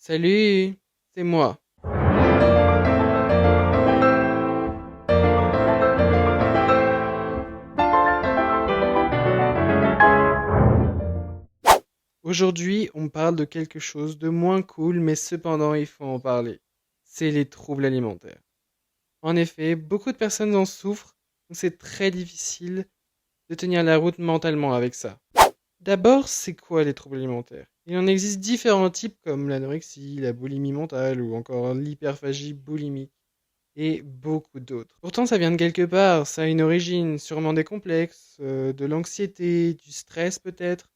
Salut, c'est moi. Aujourd'hui, on parle de quelque chose de moins cool, mais cependant, il faut en parler. C'est les troubles alimentaires. En effet, beaucoup de personnes en souffrent, donc c'est très difficile de tenir la route mentalement avec ça. D'abord, c'est quoi les troubles alimentaires? Il en existe différents types comme l'anorexie, la boulimie mentale ou encore l'hyperphagie boulimique et beaucoup d'autres. Pourtant, ça vient de quelque part, ça a une origine, sûrement des complexes, de l'anxiété, du stress peut-être.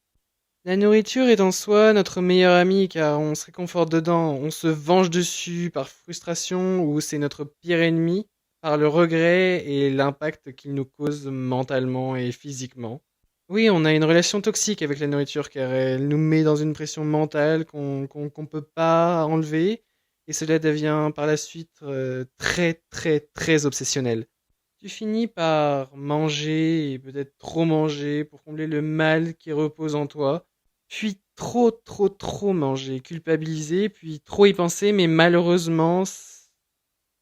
La nourriture est en soi notre meilleur ami car on se réconforte dedans, on se venge dessus par frustration ou c'est notre pire ennemi par le regret et l'impact qu'il nous cause mentalement et physiquement. Oui, on a une relation toxique avec la nourriture car elle nous met dans une pression mentale qu'on peut pas enlever et cela devient par la suite très très très obsessionnel. Tu finis par manger et peut-être trop manger pour combler le mal qui repose en toi, puis trop trop trop manger, culpabiliser, puis trop y penser, mais malheureusement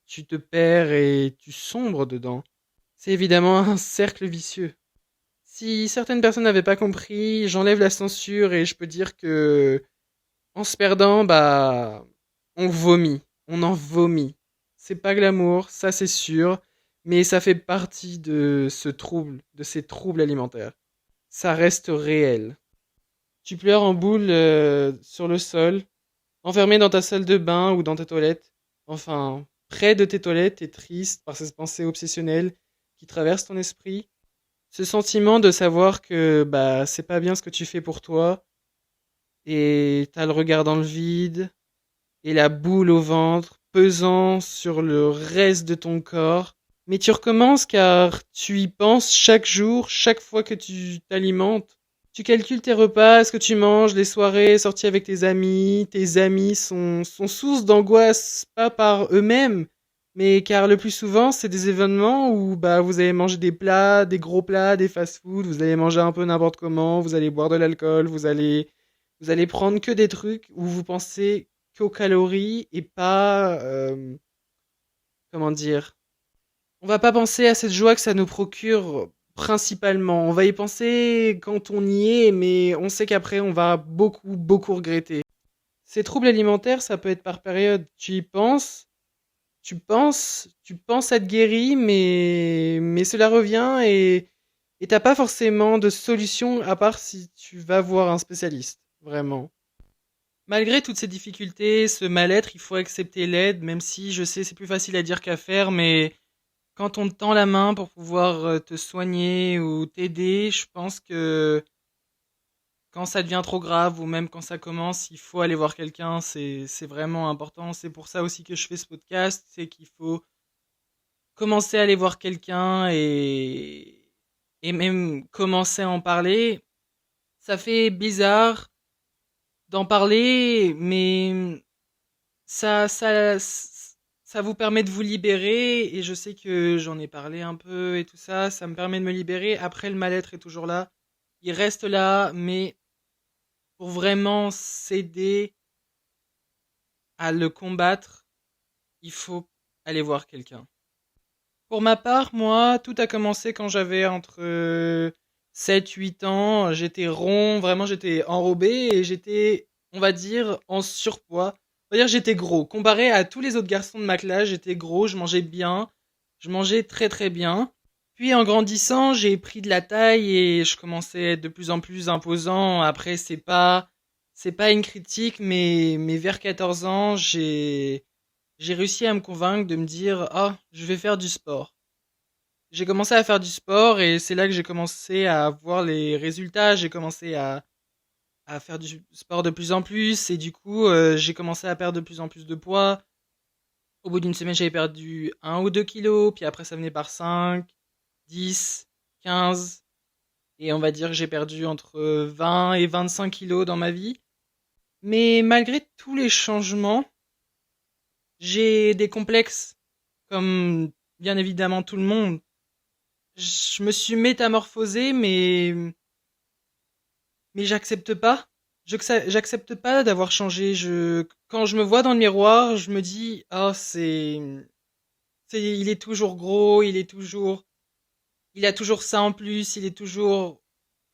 tu te perds et tu sombres dedans. C'est évidemment un cercle vicieux. Si certaines personnes n'avaient pas compris, j'enlève la censure et je peux dire que, en se perdant, bah, on vomit. On en vomit. C'est pas glamour, ça c'est sûr, mais ça fait partie de ce trouble, de ces troubles alimentaires. Ça reste réel. Tu pleures en boule sur le sol, enfermé dans ta salle de bain ou dans tes toilettes. Enfin, près de tes toilettes, t'es triste par ces pensées obsessionnelles qui traversent ton esprit. Ce sentiment de savoir que bah c'est pas bien ce que tu fais pour toi et t'as le regard dans le vide et la boule au ventre pesant sur le reste de ton corps. Mais tu recommences car tu y penses chaque jour, chaque fois que tu t'alimentes. Tu calcules tes repas, ce que tu manges, les soirées, sorties avec tes amis. Tes amis sont source d'angoisse, pas par eux-mêmes, mais car le plus souvent, c'est des événements où bah, vous allez manger des plats, des gros plats, des fast-food, vous allez manger un peu n'importe comment, vous allez boire de l'alcool, vous allez prendre que des trucs où vous pensez qu'aux calories et pas, comment dire, on va pas penser à cette joie que ça nous procure principalement. On va y penser quand on y est, mais on sait qu'après on va beaucoup, beaucoup regretter. Ces troubles alimentaires, ça peut être par période. Tu y penses, tu penses être guéri, mais cela revient et t'as pas forcément de solution à part si tu vas voir un spécialiste. Vraiment. Malgré toutes ces difficultés, ce mal-être, il faut accepter l'aide, même si je sais c'est plus facile à dire qu'à faire, mais quand on te tend la main pour pouvoir te soigner ou t'aider, je pense que quand ça devient trop grave ou même quand ça commence, il faut aller voir quelqu'un, c'est vraiment important. C'est pour ça aussi que je fais ce podcast, c'est qu'il faut commencer à aller voir quelqu'un et même commencer à en parler. Ça fait bizarre d'en parler, mais ça vous permet de vous libérer et je sais que j'en ai parlé un peu et tout ça, ça me permet de me libérer. Après, le mal-être est toujours là. Il reste là, mais pour vraiment s'aider à le combattre, il faut aller voir quelqu'un. Pour ma part, moi, tout a commencé quand j'avais entre 7-8 ans. J'étais rond, vraiment j'étais enrobé et j'étais, on va dire, en surpoids. On va dire j'étais gros. Comparé à tous les autres garçons de ma classe, j'étais gros, je mangeais bien, je mangeais très très bien. Puis en grandissant, j'ai pris de la taille et je commençais à être de plus en plus imposant. Après, c'est pas une critique, mais vers 14 ans, j'ai réussi à me convaincre de me dire, ah, je vais faire du sport. J'ai commencé à faire du sport et c'est là que j'ai commencé à voir les résultats. J'ai commencé à faire du sport de plus en plus et du coup, j'ai commencé à perdre de plus en plus de poids. Au bout d'une semaine, j'avais perdu 1 ou 2 kilos, puis après ça venait par 5, 10, 15 et on va dire que j'ai perdu entre 20 et 25 kilos dans ma vie. Mais malgré tous les changements, j'ai des complexes comme bien évidemment tout le monde. Je me suis métamorphosé, mais j'accepte pas. J'accepte pas d'avoir changé. Quand je me vois dans le miroir, je me dis, oh, il est toujours gros, il a toujours ça en plus, il est toujours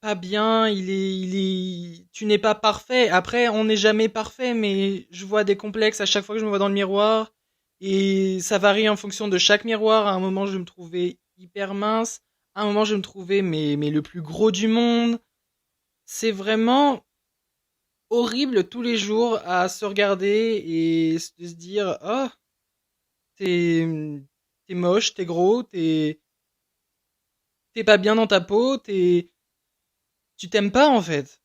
pas bien, tu n'es pas parfait. Après, on n'est jamais parfait, mais je vois des complexes à chaque fois que je me vois dans le miroir. Et ça varie en fonction de chaque miroir. À un moment, je me trouvais hyper mince. À un moment, je me trouvais, mais le plus gros du monde. C'est vraiment horrible tous les jours à se regarder et de se dire, oh, t'es, t'es moche, t'es gros, t'es pas bien dans ta peau, tu t'aimes pas en fait.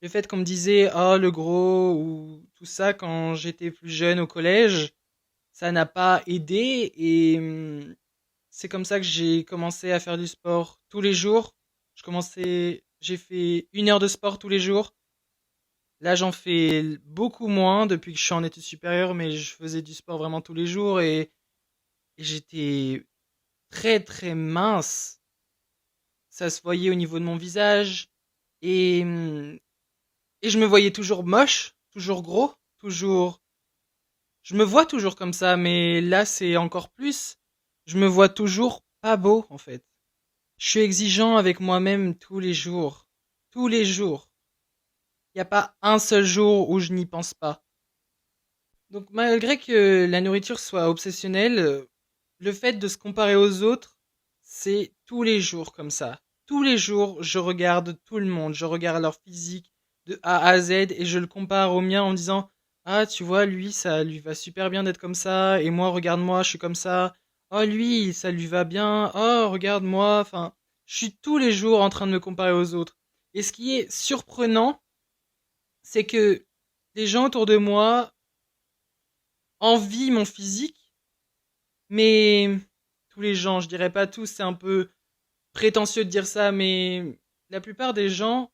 Le fait qu'on me disait oh le gros ou tout ça quand j'étais plus jeune au collège, ça n'a pas aidé et c'est comme ça que j'ai commencé à faire du sport tous les jours. J'ai fait 1 heure de sport tous les jours. Là, j'en fais beaucoup moins depuis que je suis en études supérieures, mais je faisais du sport vraiment tous les jours et j'étais très très mince. Ça se voyait au niveau de mon visage et et je me voyais toujours moche, toujours gros, toujours. Je me vois toujours comme ça, mais là c'est encore plus. Je me vois toujours pas beau en fait. Je suis exigeant avec moi-même tous les jours. Tous les jours. Il n'y a pas un seul jour où je n'y pense pas. Donc malgré que la nourriture soit obsessionnelle, le fait de se comparer aux autres, c'est tous les jours comme ça. Tous les jours, je regarde tout le monde, je regarde leur physique de A à Z et je le compare au mien en me disant ah, tu vois, lui, ça lui va super bien d'être comme ça, et moi, regarde-moi, je suis comme ça. Oh, lui, ça lui va bien. Oh, regarde-moi. Enfin, je suis tous les jours en train de me comparer aux autres. Et ce qui est surprenant, c'est que les gens autour de moi envient mon physique, mais tous les gens, je dirais pas tous, c'est un peu prétentieux de dire ça, mais la plupart des gens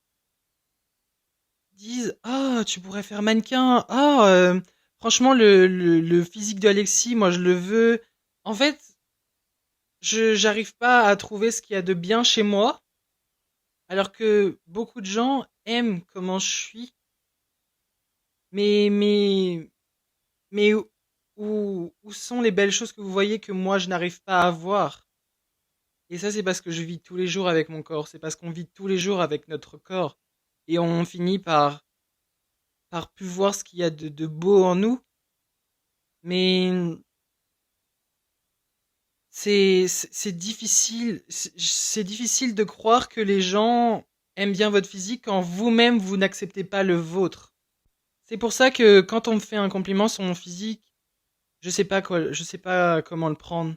disent ah, tu pourrais faire mannequin. Ah, franchement, le physique de Alexis, moi, je le veux. En fait, j'arrive pas à trouver ce qu'il y a de bien chez moi, alors que beaucoup de gens aiment comment je suis, mais, mais, mais où sont les belles choses que vous voyez que moi, je n'arrive pas à voir? Et ça, c'est parce que je vis tous les jours avec mon corps, c'est parce qu'on vit tous les jours avec notre corps. Et on finit par plus voir ce qu'il y a de beau en nous. Mais c'est difficile, c'est difficile de croire que les gens aiment bien votre physique quand vous-même vous n'acceptez pas le vôtre. C'est pour ça que quand on me fait un compliment sur mon physique, je sais pas comment le prendre.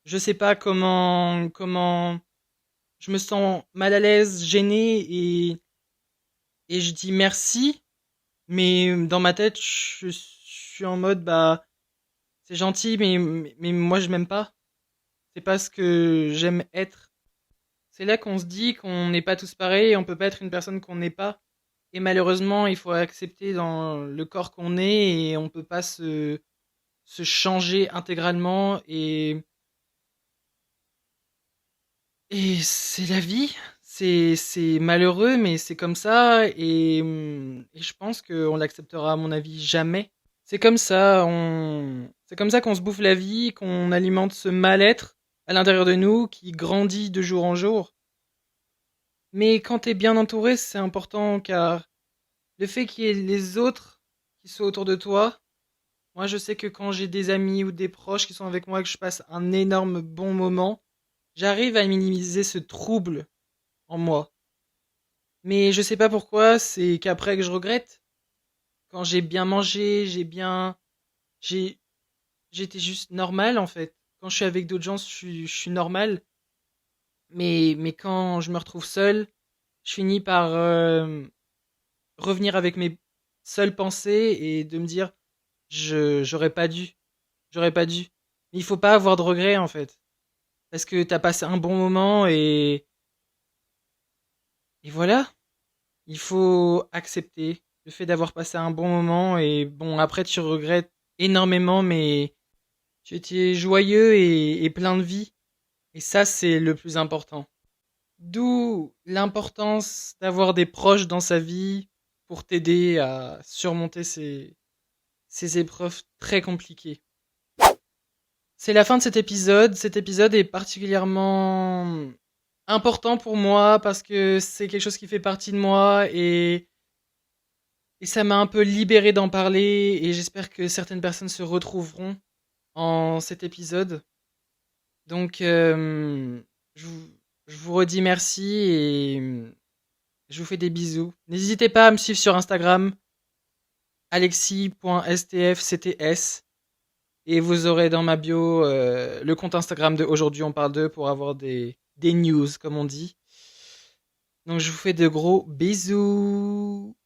Je sais pas comment, je me sens mal à l'aise, gêné et je dis merci, mais dans ma tête, je suis en mode bah c'est gentil, mais moi je m'aime pas. C'est pas ce que j'aime être. C'est là qu'on se dit qu'on n'est pas tous pareils, on peut pas être une personne qu'on n'est pas. Et malheureusement, il faut accepter dans le corps qu'on est et on peut pas se changer intégralement et c'est la vie. C'est malheureux, mais c'est comme ça et je pense qu'on l'acceptera à mon avis jamais. C'est comme ça qu'on se bouffe la vie, qu'on alimente ce mal-être à l'intérieur de nous qui grandit de jour en jour. Mais quand t'es bien entouré, c'est important car le fait qu'il y ait les autres qui soient autour de toi, moi je sais que quand j'ai des amis ou des proches qui sont avec moi et que je passe un énorme bon moment, j'arrive à minimiser ce trouble en moi. Mais je sais pas pourquoi, c'est qu'après que je regrette. Quand j'ai bien mangé, j'ai, j'étais juste normal en fait. Quand je suis avec d'autres gens, je suis normal. Mais quand je me retrouve seul, je finis par revenir avec mes seules pensées et de me dire j'aurais pas dû, j'aurais pas dû. Mais il faut pas avoir de regrets en fait, parce que t'as passé un bon moment et voilà. Il faut accepter le fait d'avoir passé un bon moment et bon après tu regrettes énormément, mais tu étais joyeux et plein de vie et ça c'est le plus important. D'où l'importance d'avoir des proches dans sa vie pour t'aider à surmonter ces épreuves très compliquées. C'est la fin de cet épisode. Cet épisode est particulièrement important pour moi parce que c'est quelque chose qui fait partie de moi et ça m'a un peu libéré d'en parler et j'espère que certaines personnes se retrouveront en cet épisode. Donc, je vous, je vous redis merci et je vous fais des bisous. N'hésitez pas à me suivre sur Instagram, alexis.stfcts, et vous aurez dans ma bio le compte Instagram de Aujourd'hui on parle d'eux pour avoir des news, comme on dit. Donc, je vous fais de gros bisous.